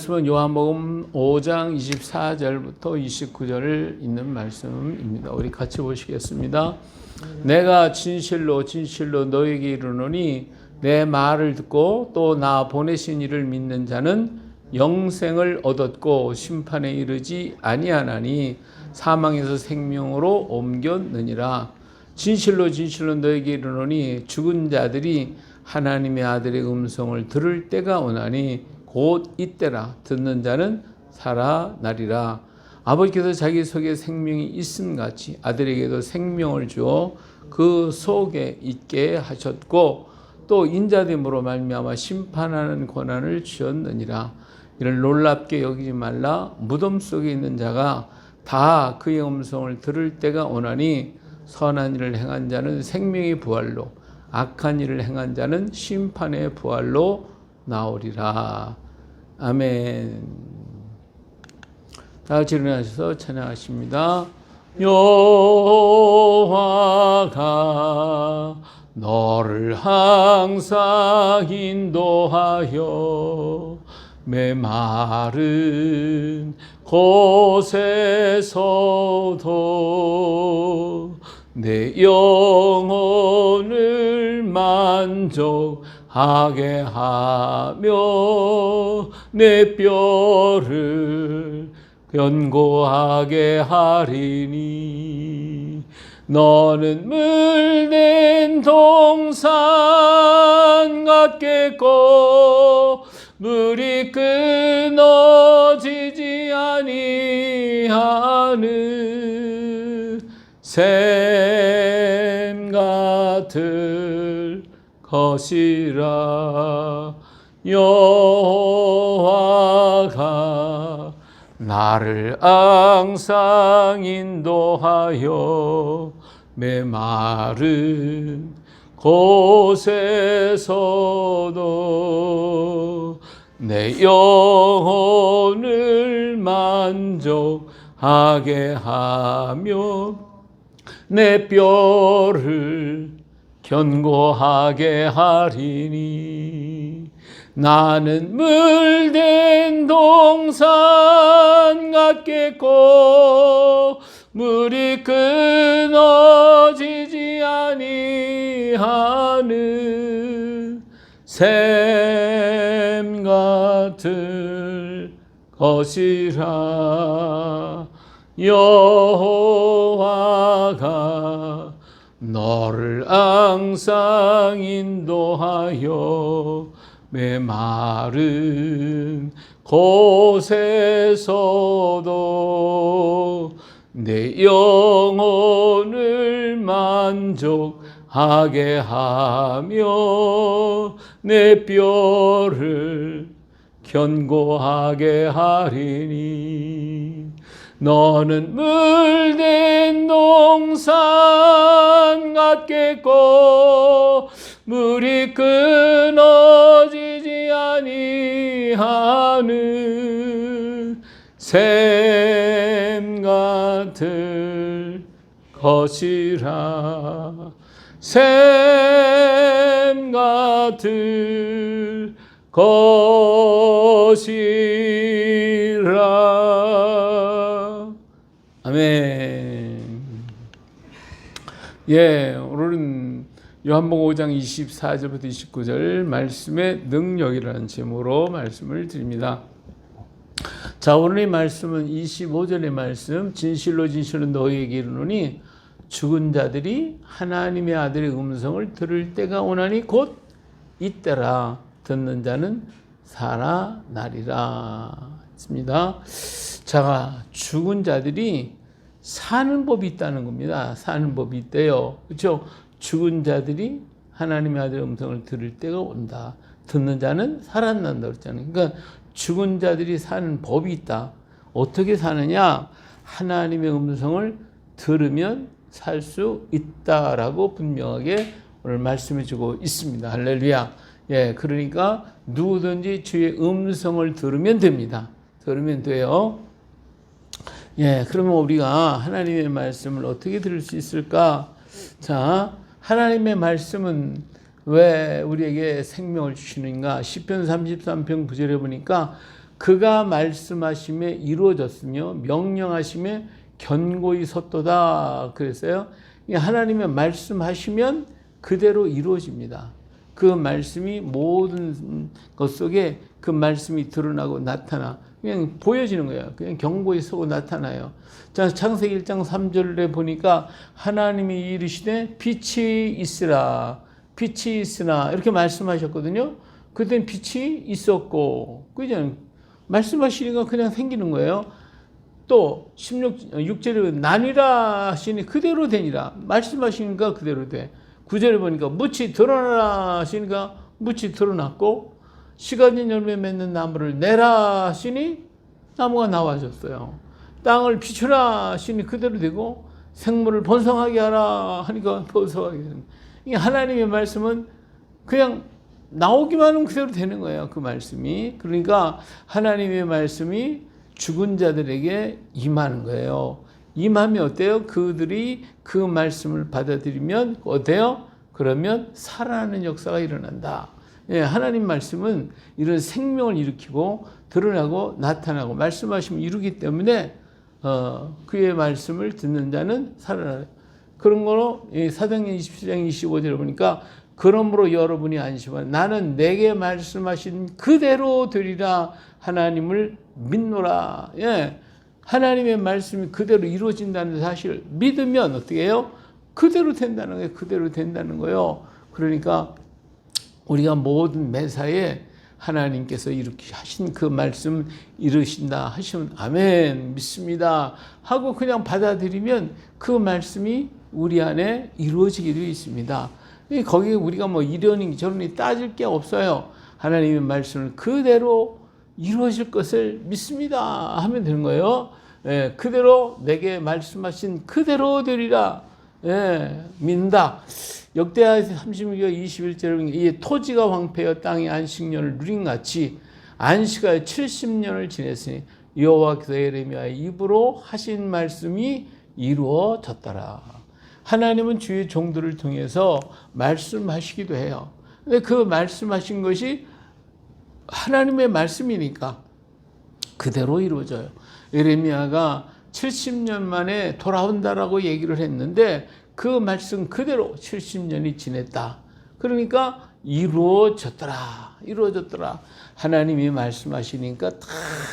말씀은 요한복음 5장 24절부터 29절을 있는 말씀입니다. 우리 같이 보시겠습니다. 내가 진실로 진실로 너에게 이르노니 내 말을 듣고 또 나 보내신 이를 믿는 자는 영생을 얻었고 심판에 이르지 아니하나니 사망에서 생명으로 옮겼느니라. 진실로 진실로 너에게 이르노니 죽은 자들이 하나님의 아들의 음성을 들을 때가 오나니 곧 이때라. 듣는 자는 살아나리라. 아버지께서 자기 속에 생명이 있음같이 아들에게도 생명을 주어 그 속에 있게 하셨고 또 인자됨으로 말미암아 심판하는 권한을 주었느니라. 이를 놀랍게 여기지 말라. 무덤 속에 있는 자가 다 그의 음성을 들을 때가 오나니 선한 일을 행한 자는 생명의 부활로 악한 일을 행한 자는 심판의 부활로 나오리라. 아멘. 다 같이 일어나셔서 찬양하십니다. 여호와가 너를 항상 인도하여 메마른 곳에서도 내 영혼을 만족하게 하며 내 뼈를 견고하게 하리니 너는 물된 동산 같겠고 물이 끊어지지 아니하는 샘 같을 것이라. 여호와가 나를 항상 인도하여 메마른 곳에서도 내 영혼을 만족하게 하며 내 뼈를 견고하게 하리니 나는 물된 동산 같겠고 물이 끊어지지 아니하는 샘 같을 것이라. 여호와가 너를 항상 인도하여 메마른 곳에서도 내 영혼을 만족하게 하며 내 뼈를 견고하게 하리니 너는 물된 동산 같겠고 물이 끊어지지 아니하는 샘 같을 것이라. 샘 같을 것이라. 아멘. 예, 오늘은 요한복음 5장 24절부터 29절 말씀의 능력이라는 제목으로 말씀을 드립니다. 자, 오늘의 말씀은 25절의 말씀, 진실로 진실로 너희에게 이르노니 죽은 자들이 하나님의 아들의 음성을 들을 때가 오나니 곧 이때라. 듣는 자는 살아나리라. 했습니다. 자, 죽은 자들이 사는 법이 있다는 겁니다. 사는 법이 있대요. 그렇죠? 죽은 자들이 하나님의 아들의 음성을 들을 때가 온다. 듣는 자는 살아난다 그랬잖아요. 그러니까 죽은 자들이 사는 법이 있다. 어떻게 사느냐? 하나님의 음성을 들으면 살 수 있다라고 분명하게 오늘 말씀해 주고 있습니다. 할렐루야. 예, 그러니까 누구든지 주의 음성을 들으면 됩니다. 들으면 돼요. 예, 그러면 우리가 하나님의 말씀을 어떻게 들을 수 있을까? 자, 하나님의 말씀은 왜 우리에게 생명을 주시는가? 시편 33편 9절에 보니까 그가 말씀하심에 이루어졌으며 명령하심에 견고히 섰도다 그랬어요. 하나님의 말씀하시면 그대로 이루어집니다. 그 말씀이 모든 것 속에 그 말씀이 드러나고 나타나 그냥 보여지는 거예요. 그냥 견고히 서고 나타나요. 자, 창세기 1장 3절에 보니까 하나님이 이르시되 빛이 있으라, 빛이 있으나 이렇게 말씀하셨거든요. 그땐 빛이 있었고, 그죠? 말씀하시니까 그냥 생기는 거예요. 또 6절에 나니라 하시니 그대로 되니라. 말씀하시니까 그대로 돼. 9절에 보니까 묻이 드러나라 하시니까 묻이 드러났고, 시가진 열매 맺는 나무를 내라 하시니 나무가 나와졌어요. 땅을 비추라 하시니 그대로 되고, 생물을 번성하게 하라 하니까 번성하게 되는 거예요. 이 하나님의 말씀은 그냥 나오기만 하면 그대로 되는 거예요. 그 말씀이. 그러니까 하나님의 말씀이 죽은 자들에게 임하는 거예요. 임하면 어때요? 그들이 그 말씀을 받아들이면 어때요? 그러면 살아나는 역사가 일어난다. 예, 하나님 말씀은 이런 생명을 일으키고 드러나고 나타나고 말씀하시면 이루기 때문에 그의 말씀을 듣는 자는 살아나요. 그런 거로 사도행전 27장 25절에 보니까 그러므로 여러분이 안심하라. 나는 내게 말씀하신 그대로 되리라 하나님을 믿노라. 예, 하나님의 말씀이 그대로 이루어진다는 사실을 믿으면 어떻게 해요? 그대로 된다는 거예요. 그대로 된다는 거예요. 그러니까 우리가 모든 매사에 하나님께서 이렇게 하신 그 말씀 이루신다 하시면 아멘 믿습니다 하고 그냥 받아들이면 그 말씀이 우리 안에 이루어지게 되어 있습니다. 거기에 우리가 뭐 이러니 저러니 따질 게 없어요. 하나님의 말씀을 그대로 이루어질 것을 믿습니다 하면 되는 거예요. 예, 그대로 내게 말씀하신 그대로 되리라. 예, 믿는다. 역대하 36장 21절에 이 토지가 황폐하여 땅이 안식년을 누린 같이 안식하여 70년을 지냈으니 여호와께서 예레미야의 입으로 하신 말씀이 이루어졌더라. 하나님은 주의 종들을 통해서 말씀하시기도 해요. 근데 그 말씀하신 것이 하나님의 말씀이니까 그대로 이루어져요. 예레미야가 70년 만에 돌아온다라고 얘기를 했는데 그 말씀 그대로 70년이 지냈다. 그러니까 이루어졌더라. 이루어졌더라. 하나님이 말씀하시니까 다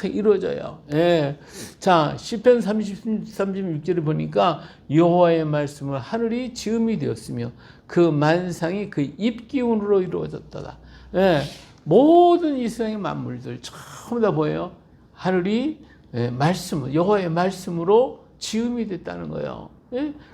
이루어져요. 예. 자, 시편 36절에 보니까 여호와의 말씀을 하늘이 지음이 되었으며 그 만상이 그 입기운으로 이루어졌다. 예. 모든 이 세상의 만물들 전부 다 뭐예요? 하늘이 말씀, 여호와의 말씀으로 지음이 됐다는 거예요.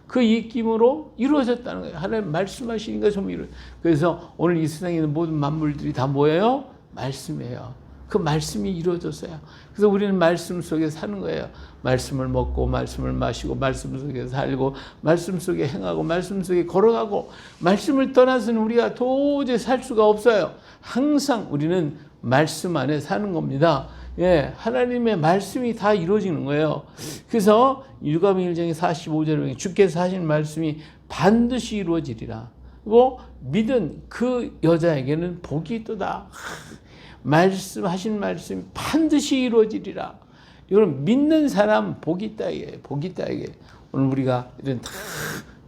그 입김으로 이루어졌다는 거예요. 하나님 말씀하시니까 좀 이루어져요. 그래서 오늘 이 세상에 있는 모든 만물들이 다 뭐예요? 말씀이에요. 그 말씀이 이루어졌어요. 그래서 우리는 말씀 속에 사는 거예요. 말씀을 먹고 말씀을 마시고 말씀 속에 살고 말씀 속에 행하고 말씀 속에 걸어가고 말씀을 떠나서는 우리가 도저히 살 수가 없어요. 항상 우리는 말씀 안에 사는 겁니다. 예, 하나님의 말씀이 다 이루어지는 거예요. 그래서 율가복음 1장 45절에 보면 주께서 하신 말씀이 반드시 이루어지리라. 그리고 믿은 그 여자에게는 복이 있도다. 말씀하신 말씀이 반드시 이루어지리라. 여러분 믿는 사람 복이 있다 이게 복이 있다 이게. 오늘 우리가 이런 다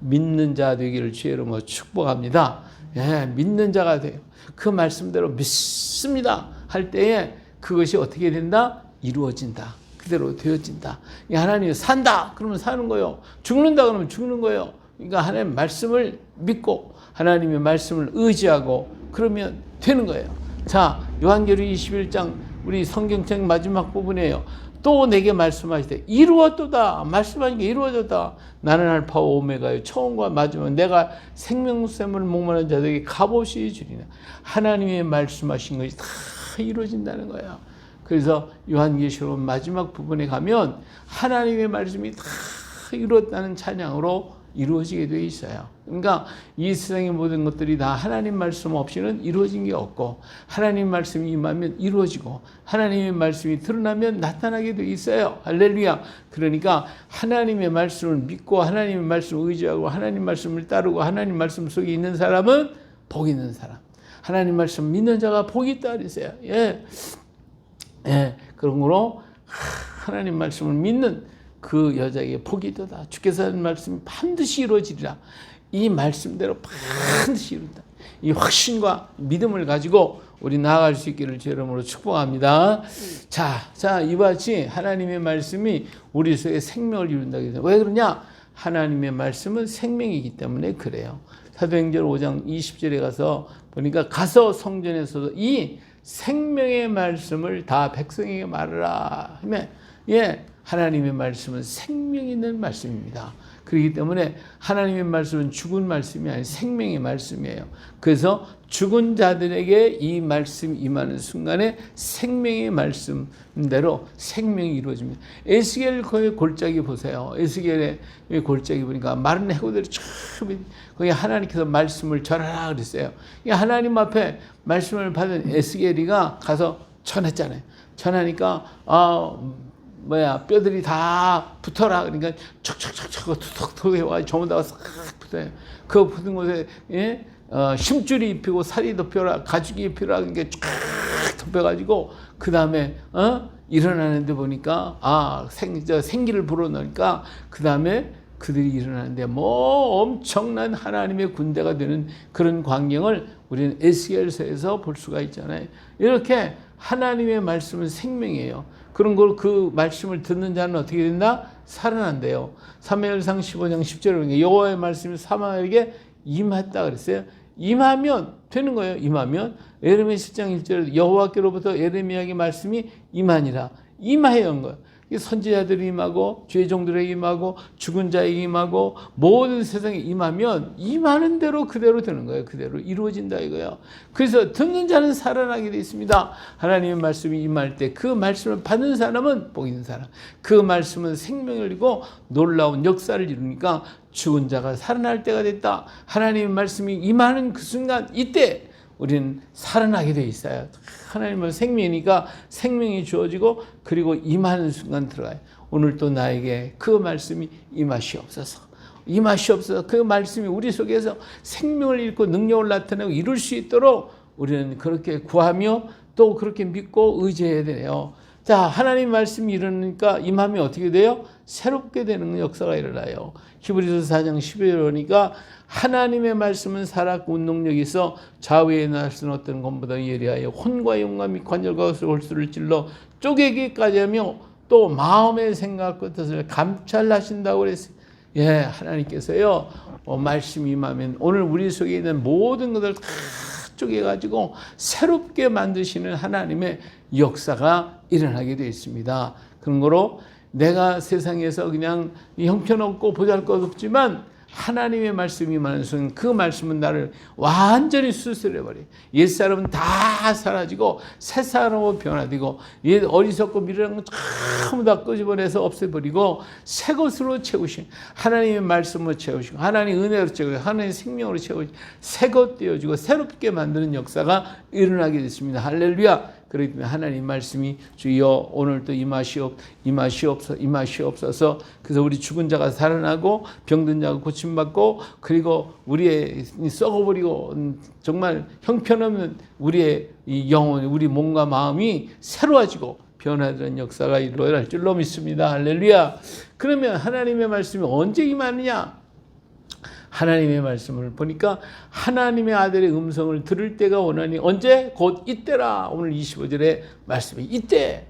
믿는 자 되기를 주의 이름으로 축복합니다. 예, 믿는 자가 돼요. 그 말씀대로 믿습니다 할 때에 그것이 어떻게 된다? 이루어진다. 그대로 되어진다. 하나님이 산다. 그러면 사는 거예요. 죽는다. 그러면 죽는 거예요. 그러니까 하나님의 말씀을 믿고 하나님의 말씀을 의지하고 그러면 되는 거예요. 자, 요한계시록 21장 우리 성경책 마지막 부분이에요. 또 내게 말씀하시되 이루었도다. 말씀하시니까 이루어졌다. 나는 알파와 오메가요 처음과 마지막 내가 생명샘을 목마른 자들에게 값없이 주리라. 하나님의 말씀하신 것이 다 이루어진다는 거예요. 그래서 요한계시록 마지막 부분에 가면 하나님의 말씀이 다 이루었다는 찬양으로 이루어지게 되어 있어요. 그러니까 이 세상의 모든 것들이 다 하나님 말씀 없이는 이루어진 게 없고 하나님 말씀이 임하면 이루어지고 하나님의 말씀이 드러나면 나타나게 되어 있어요. 할렐루야. 그러니까 하나님의 말씀을 믿고 하나님의 말씀을 의지하고 하나님 말씀을 따르고 하나님 말씀 속에 있는 사람은 복 있는 사람. 하나님 말씀 믿는 자가 복이 있다 그랬어요. 예. 예. 그러므로 하나님 말씀을 믿는 그 여자에게 복이 있도다. 주께서 하는 말씀이 반드시 이루어지리라. 이 말씀대로 반드시 이룬다. 이 확신과 믿음을 가지고 우리 나아갈 수 있기를 주 이름으로 축복합니다. 자, 이와 같이 하나님의 말씀이 우리 속에 생명을 이룬다고 해서 왜 그러냐? 하나님의 말씀은 생명이기 때문에 그래요. 사도행전 5장 20절에 가서 보니까 가서 성전에서도 이 생명의 말씀을 다 백성에게 말하라 하면 하나님의 말씀은 생명 있는 말씀입니다. 그렇기 때문에 하나님의 말씀은 죽은 말씀이 아닌 생명의 말씀이에요. 그래서 죽은 자들에게 이 말씀이 임하는 순간에 생명의 말씀대로 생명이 이루어집니다. 에스겔의 골짜기 보세요. 에스겔의 골짜기 보니까 마른 해고들이 쭉 거기 하나님께서 말씀을 전하라 그랬어요. 하나님 앞에 말씀을 받은 에스겔이가 가서 전했잖아요. 전하니까 뼈들이 다 붙어라. 그러니까 척척척척 툭툭툭 해와 전부 다 싹 붙어요. 그 붙은 곳에 힘줄이 입히고 살이 덮여라, 가죽이 입히라. 그러니까 쫙 덮여가지고 그 다음에 일어나는데 보니까 생기를 불어넣으니까 그 다음에 그들이 일어나는데 엄청난 하나님의 군대가 되는 그런 광경을 우리는 에스겔서에서 볼 수가 있잖아요. 이렇게 하나님의 말씀은 생명이에요. 그런 걸 그 말씀을 듣는 자는 어떻게 된다? 살아난대요. 사무엘상 15장 10절에 보니까 여호와의 말씀이 사무엘에게 임했다 그랬어요. 임하면 되는 거예요. 임하면 예레미야 10장 1절에 여호와께로부터 예레미야에게 말씀이 임하니라. 임하여 온 거예요. 선지자들이 임하고 죄 종들에게 임하고 죽은 자에게 임하고 모든 세상에 임하면 임하는 대로 그대로 되는 거예요. 그대로 이루어진다 이거예요. 그래서 듣는 자는 살아나게 되어 있습니다. 하나님의 말씀이 임할 때 그 말씀을 받는 사람은 복 있는 사람. 그 말씀은 생명을 이루고 놀라운 역사를 이루니까 죽은 자가 살아날 때가 됐다. 하나님의 말씀이 임하는 그 순간 이때 우리는 살아나게 되어 있어요. 하나님은 생명이니까 생명이 주어지고 그리고 임하는 순간 들어가요. 오늘 또 나에게 그 말씀이 임하시옵소서. 임하시옵소서. 그 말씀이 우리 속에서 생명을 잃고 능력을 나타내고 이룰 수 있도록 우리는 그렇게 구하며 또 그렇게 믿고 의지해야 돼요. 자, 하나님 말씀이 이러니까 임하면 어떻게 돼요? 새롭게 되는 역사가 일어나요. 히브리서 4장 11절에 보니까 하나님의 말씀은 살았고 운동력이 있어 좌우에 나서는 어떤 것보다 예리하여 혼과 영과 및 관절과 골수를 찔러 쪼개기까지 하며 또 마음의 생각과 뜻을 감찰하신다고 그랬어요. 하나님께서요 말씀이 임하면 오늘 우리 속에 있는 모든 것을 다 쪼개가지고 새롭게 만드시는 하나님의 역사가 일어나게 되어 있습니다. 그런 거로 내가 세상에서 그냥 형편없고 보잘것없지만 하나님의 말씀이 임하는 순간 그 말씀은 나를 완전히 수술해버려요. 옛사람은 다 사라지고 새사람으로 변화되고 옛 어리석고 미련한 건 전부 다 끄집어내서 없애버리고 새 것으로 채우신 하나님의 말씀으로 채우시고 하나님의 은혜로 채우시고 하나님의 생명으로 채우시고 새 것 되어지고 새롭게 만드는 역사가 일어나게 됐습니다. 할렐루야. 그렇기 때문에 하나님 말씀이 주여 오늘도 임하시옵소서. 그래서 우리 죽은 자가 살아나고 병든 자가 고침받고 그리고 우리의 썩어버리고 정말 형편없는 우리의 이 영혼, 우리 몸과 마음이 새로워지고 변화되는 역사가 일어날 줄로 믿습니다. 할렐루야. 그러면 하나님의 말씀이 언제 임하느냐? 하나님의 말씀을 보니까 하나님의 아들의 음성을 들을 때가 원하니 언제? 곧 이때라. 오늘 25절에 말씀이 이때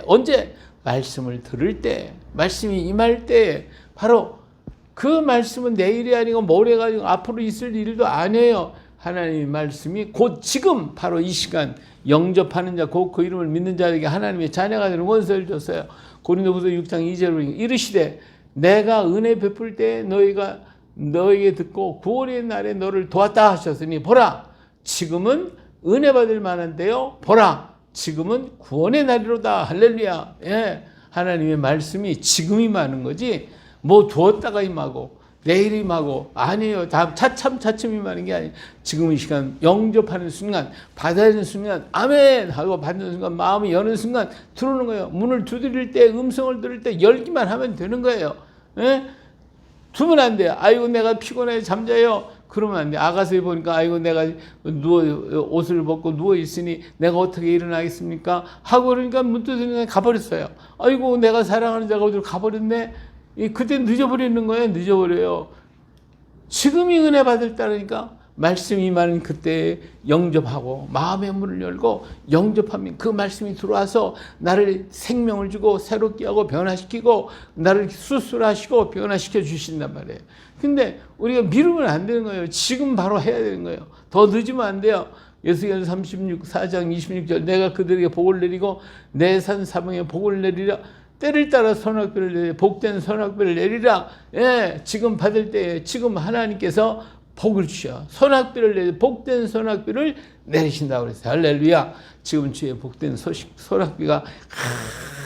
언제? 말씀을 들을 때, 말씀이 임할 때 바로 그 말씀은 내일이 아니고 모레가 아니고 앞으로 있을 일도 아니에요. 하나님의 말씀이 곧 지금 바로 이 시간 영접하는 자, 곧 그 이름을 믿는 자에게 하나님의 자녀가 되는 원서를 줬어요. 고린도후서 6장 2절로 이르시되 내가 은혜 베풀 때 너에게 듣고 구원의 날에 너를 도왔다 하셨으니 보라 지금은 은혜 받을 만한데요. 보라 지금은 구원의 날이로다. 할렐루야. 하나님의 말씀이 지금 임하는 거지 뭐 두었다가 임하고 내일 임하고 아니에요. 다 차츰 임하는 게 아니에요. 지금 이 시간 영접하는 순간 받아들이는 순간 아멘 하고 받는 순간 마음이 여는 순간 들어오는 거예요. 문을 두드릴 때 음성을 들을 때 열기만 하면 되는 거예요. 두면 안 돼요. 아이고 내가 피곤해 잠자요. 그러면 안 돼. 아가서에 보니까 아이고 내가 옷을 벗고 누워 있으니 내가 어떻게 일어나겠습니까? 하고 그러니까 문득 가버렸어요. 아이고 내가 사랑하는 자가 어디로 가버렸네. 그때 늦어버리는 거예요. 늦어버려요. 지금이 은혜 받을 때라니까. 말씀이 임하는 그때 영접하고 마음의 문을 열고 영접하면 그 말씀이 들어와서 나를 생명을 주고 새롭게 하고 변화시키고 나를 수술하시고 변화시켜 주신단 말이에요. 근데 우리가 미루면 안 되는 거예요. 지금 바로 해야 되는 거예요. 더 늦으면 안 돼요. 에스겔 4장 26절 내가 그들에게 복을 내리고 내 산 사방에 복을 내리라. 때를 따라 선악비를 내리라. 복된 선악비를 내리라. 예, 지금 받을 때에 지금 하나님께서 복을 주셔. 선악비를 내리 복된 선악비를 내리신다고 그랬어요. 할렐루야. 지금 주의 복된 선악비가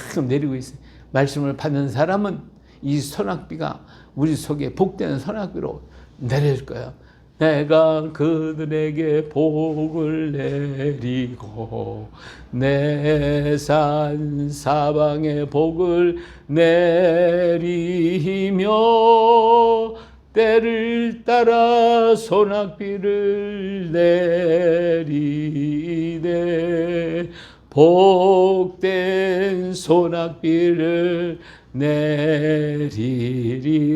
가끔 내리고 있어요. 말씀을 받는 사람은 이 선악비가 우리 속에 복된 선악비로 내릴 거예요. 내가 그들에게 복을 내리고 내 산 사방에 복을 내리며 때를 따라 소낙비를 내리되 복된 소낙비를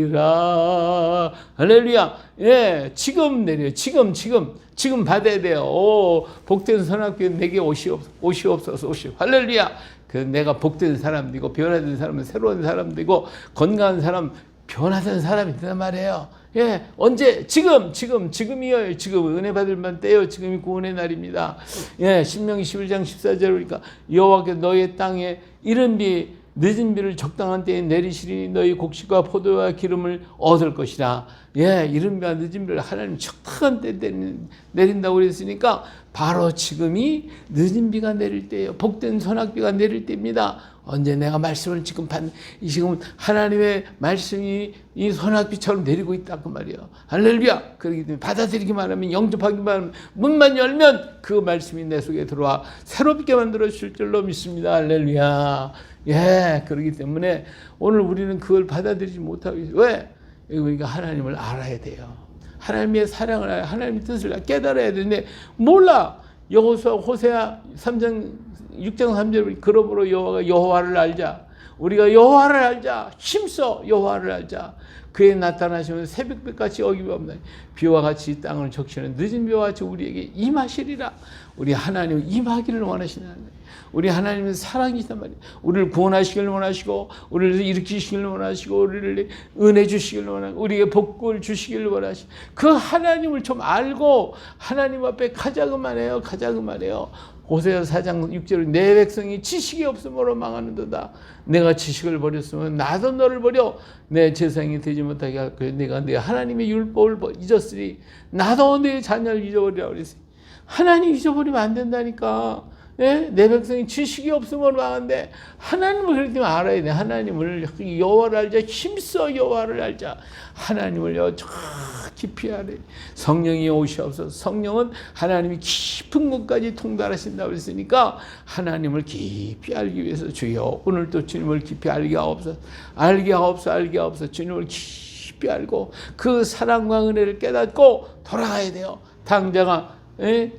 내리리라. 할렐루야. 예, 지금 내려요. 지금 받아야 돼요. 오, 복된 소낙비 내게 오시옵소서. 할렐루야. 그 내가 복된 사람 되고 변화된 사람은 새로운 사람 되고 건강한 사람 변화된 사람이 된단 말이에요. 예, 언제? 지금이요. 지금 은혜 받을 만 때요. 지금이 구원의 날입니다. 예, 신명기 11장 14절 그러니까 여호와께서 너의 땅에 이른 비 늦은 비를 적당한 때에 내리시리니 너희 곡식과 포도와 기름을 얻을 것이라. 예, 이른 비와 늦은 비를 하나님 적당한 때에 내린다고 그랬으니까 바로 지금이 늦은 비가 내릴 때예요. 복된 선악비가 내릴 때입니다. 언제 내가 말씀을 지금 하나님의 말씀이 이 선악비처럼 내리고 있다 그 말이에요. 할렐루야. 그렇기 때문에 받아들이기만 하면 영접하기만 하면 문만 열면 그 말씀이 내 속에 들어와 새롭게 만들어 주실 줄로 믿습니다. 할렐루야. 예, 그렇기 때문에 오늘 우리는 그걸 받아들이지 못하고 있어요. 왜? 우리가 하나님을 알아야 돼요. 하나님의 사랑을 알아야 하나님의 뜻을 깨달아야 되는데 몰라. 호세아 6장 3절 그러므로 여호와를 알자. 우리가 여호와를 알자. 힘써 여호와를 알자. 그에 나타나시면 새벽빛같이 어김이 없나니 비와 같이 땅을 적시는 늦은 비와 같이 우리에게 임하시리라. 우리 하나님은 임하기를 원하시는 하나님. 우리 하나님은 사랑이시단 말이에요. 우리를 구원하시기를 원하시고 우리를 일으키시기를 원하시고 우리를 은혜 주시기를 원하시고 우리에게 복을 주시기를 원하시고 그 하나님을 좀 알고 하나님 앞에 가자 그 말이에요. 호세아 4장 6절에 내 백성이 지식이 없음으로 망하는도다. 내가 지식을 버렸으면 나도 너를 버려 내 재상이 되지 못하게 할 거야. 내가 내 하나님의 율법을 잊었으니 나도 내 자녀를 잊어버리라 그랬어요. 하나님 잊어버리면 안 된다니까. 예? 내 백성이 지식이 없으면 망한데 하나님을 그렇게 알아야 돼. 하나님을 여호와를 알자. 힘써 여호와를 알자. 하나님을 깊이 알아야 돼. 성령이 오시옵소서. 성령은 하나님이 깊은 곳까지 통달하신다고 그랬으니까 하나님을 깊이 알기 위해서 주여 오늘도 주님을 깊이 알게 하옵소서. 주님을 깊이 알고 그 사랑과 은혜를 깨닫고 돌아가야 돼요. 당자가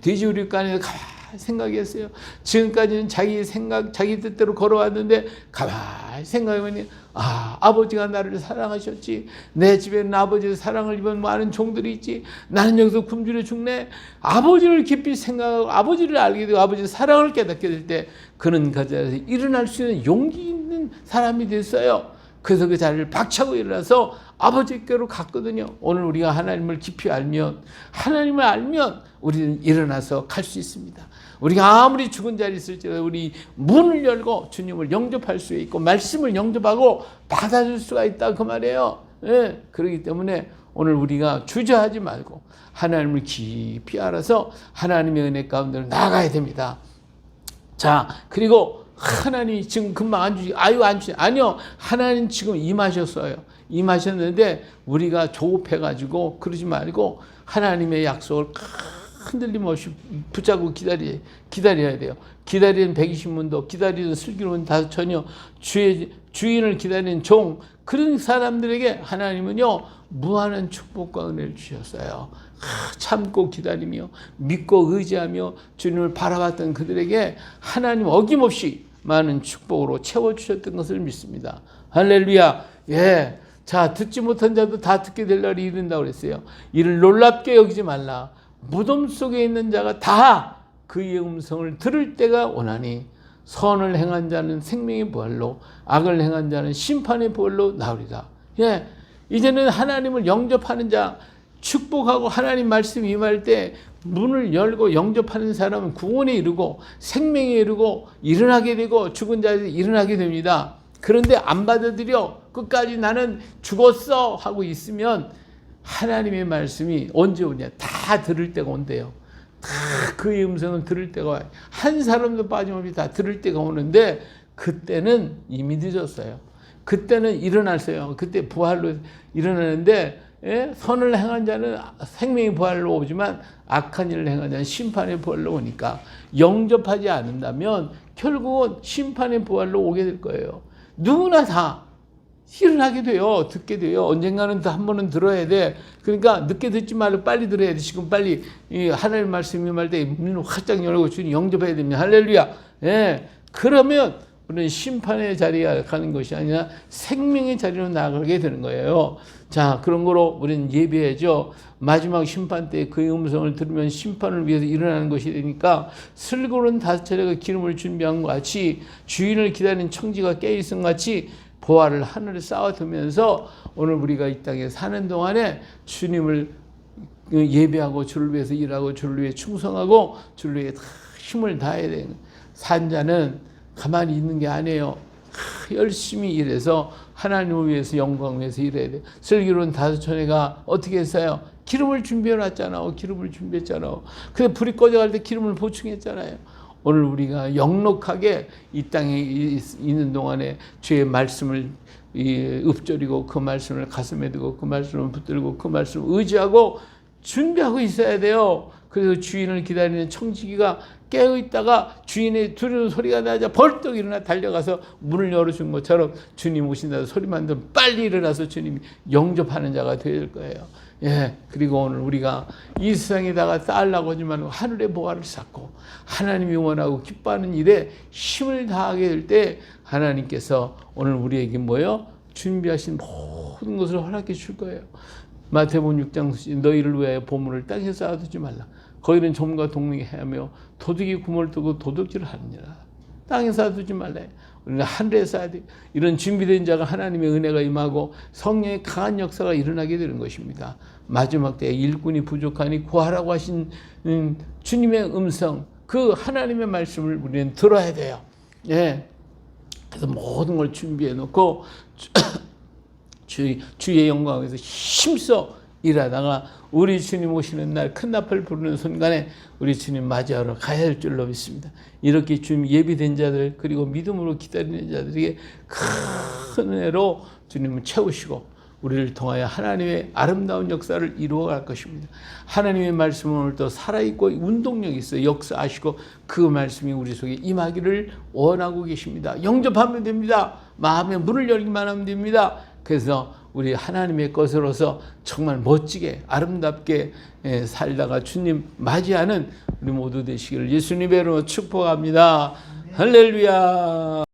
돼지우리간에 가만히 생각했어요. 지금까지는 자기 생각, 자기 뜻대로 걸어왔는데 가만히 생각해보니 아버지가 나를 사랑하셨지. 내 집에는 아버지의 사랑을 입은 많은 종들이 있지. 나는 여기서 굶주려 죽네. 아버지를 깊이 생각하고 아버지를 알게 되고 아버지의 사랑을 깨닫게 될 때 그는 그 자리에서 일어날 수 있는 용기 있는 사람이 됐어요. 그래서 그 자리를 박차고 일어나서 아버지께로 갔거든요. 오늘 우리가 하나님을 깊이 알면 우리는 일어나서 갈 수 있습니다. 우리가 아무리 죽은 자리에 있을지라도 우리 문을 열고 주님을 영접할 수 있고 말씀을 영접하고 받아줄 수가 있다 그 말이에요. 예, 그렇기 때문에 오늘 우리가 주저하지 말고 하나님을 깊이 알아서 하나님의 은혜 가운데로 나가야 됩니다. 자, 그리고 하나님이 지금 금방 안 주시, 아니요. 하나님 지금 임하셨는데 우리가 조급해가지고 그러지 말고 하나님의 약속을 흔들림 없이 붙잡고 기다려야 돼요. 기다리는 120문도, 기다리는 슬기로운 5천여, 주인을 기다리는 종, 그런 사람들에게 하나님은요, 무한한 축복과 은혜를 주셨어요. 참고 기다리며 믿고 의지하며 주님을 바라봤던 그들에게 하나님 어김없이 많은 축복으로 채워주셨던 것을 믿습니다. 할렐루야. 예. 자, 듣지 못한 자도 다 듣게 될 날이 이른다고 그랬어요. 이를 놀랍게 여기지 말라. 무덤 속에 있는 자가 다 그의 음성을 들을 때가 오나니 선을 행한 자는 생명의 부활로 악을 행한 자는 심판의 부활로 나오리라. 예. 이제는 하나님을 영접하는 자, 축복하고 하나님 말씀 임할 때 문을 열고 영접하는 사람은 구원에 이르고 생명에 이르고 일어나게 되고 죽은 자에서 일어나게 됩니다. 그런데 안 받아들여 끝까지 나는 죽었어 하고 있으면 하나님의 말씀이 언제 오냐? 다 들을 때가 온대요. 다 그의 음성을 들을 때가 와요. 한 사람도 빠짐없이 다 들을 때가 오는데 그때는 이미 늦었어요. 그때는 일어났어요. 그때 부활로 일어나는데 예? 선을 행한 자는 생명의 부활로 오지만 악한 일을 행한 자는 심판의 부활로 오니까 영접하지 않는다면 결국은 심판의 부활로 오게 될 거예요. 누구나 다 일어나게 돼요. 듣게 돼요. 언젠가는 한 번은 들어야 돼. 그러니까 늦게 듣지 말고 빨리 들어야 돼. 지금 빨리 이 하나님 말씀이 임할 때 문을 활짝 열고 주님 영접해야 됩니다. 할렐루야. 예. 그러면 우리는 심판의 자리에 가는 것이 아니라 생명의 자리로 나아가게 되는 거예요. 자, 그런 거로 우리는 예배해야죠. 마지막 심판 때 그의 음성을 들으면 심판을 위해서 일어나는 것이 되니까 슬고른 5차례가 기름을 준비한 것 같이 주인을 기다리는 청지가 깨어있은 것 같이 보화를 하늘에 쌓아두면서 오늘 우리가 이 땅에 사는 동안에 주님을 예배하고 주를 위해서 일하고 주를 위해 충성하고 주를 위해 힘을 다해야 되는 산자는 가만히 있는 게 아니에요. 열심히 일해서 하나님을 위해서 영광을 위해서 일해야 돼. 슬기로운 5처녀가 어떻게 했어요? 기름을 준비해 놨잖아. 기름을 준비했잖아. 근데 불이 꺼져갈 때 기름을 보충했잖아요. 오늘 우리가 영록하게 이 땅에 있는 동안에 주의 말씀을 읊조리고 그 말씀을 가슴에 두고 그 말씀을 붙들고 그 말씀을 의지하고 준비하고 있어야 돼요. 그래서 주인을 기다리는 청지기가 깨어있다가 주인의 두려운 소리가 나자 벌떡 일어나 달려가서 문을 열어준 것처럼 주님 오신다고 소리만 들으면 빨리 일어나서 주님이 영접하는 자가 될 거예요. 예. 그리고 오늘 우리가 이 세상에다가 쌓으려고 하지 말고 하늘의 보화를 쌓고 하나님이 원하고 기뻐하는 일에 힘을 다하게 될 때 하나님께서 오늘 우리에게 뭐예요? 준비하신 모든 것을 허락해 줄 거예요. 마태복음 6장 너희를 위하여 보물을 땅에 쌓아두지 말라. 거기는 좀과 동맹이 헤매며 도둑이 구멍을 뚫고 도둑질을 하느니라. 땅에 쌓아두지 말라. 우리는 하늘에 쌓아야 돼. 이런 준비된 자가 하나님의 은혜가 임하고 성령의 강한 역사가 일어나게 되는 것입니다. 마지막 때에 일꾼이 부족하니 구하라고 하신 주님의 음성, 그 하나님의 말씀을 우리는 들어야 돼요. 예. 그래서 모든 걸 준비해 놓고 주의 영광을 위해서 힘써 일하다가 우리 주님 오시는 날 큰 나팔 부르는 순간에 우리 주님 맞이하러 가야 할 줄로 믿습니다. 이렇게 주님 예비된 자들 그리고 믿음으로 기다리는 자들에게 큰 은혜로 주님을 채우시고 우리를 통하여 하나님의 아름다운 역사를 이루어갈 것입니다. 하나님의 말씀은 오늘도 살아있고 운동력이 있어요. 역사하시고 그 말씀이 우리 속에 임하기를 원하고 계십니다. 영접하면 됩니다. 마음의 문을 열기만 하면 됩니다. 그래서 우리 하나님의 것으로서 정말 멋지게 아름답게 살다가 주님 맞이하는 우리 모두 되시기를 예수님의 이름으로 축복합니다. 할렐루야.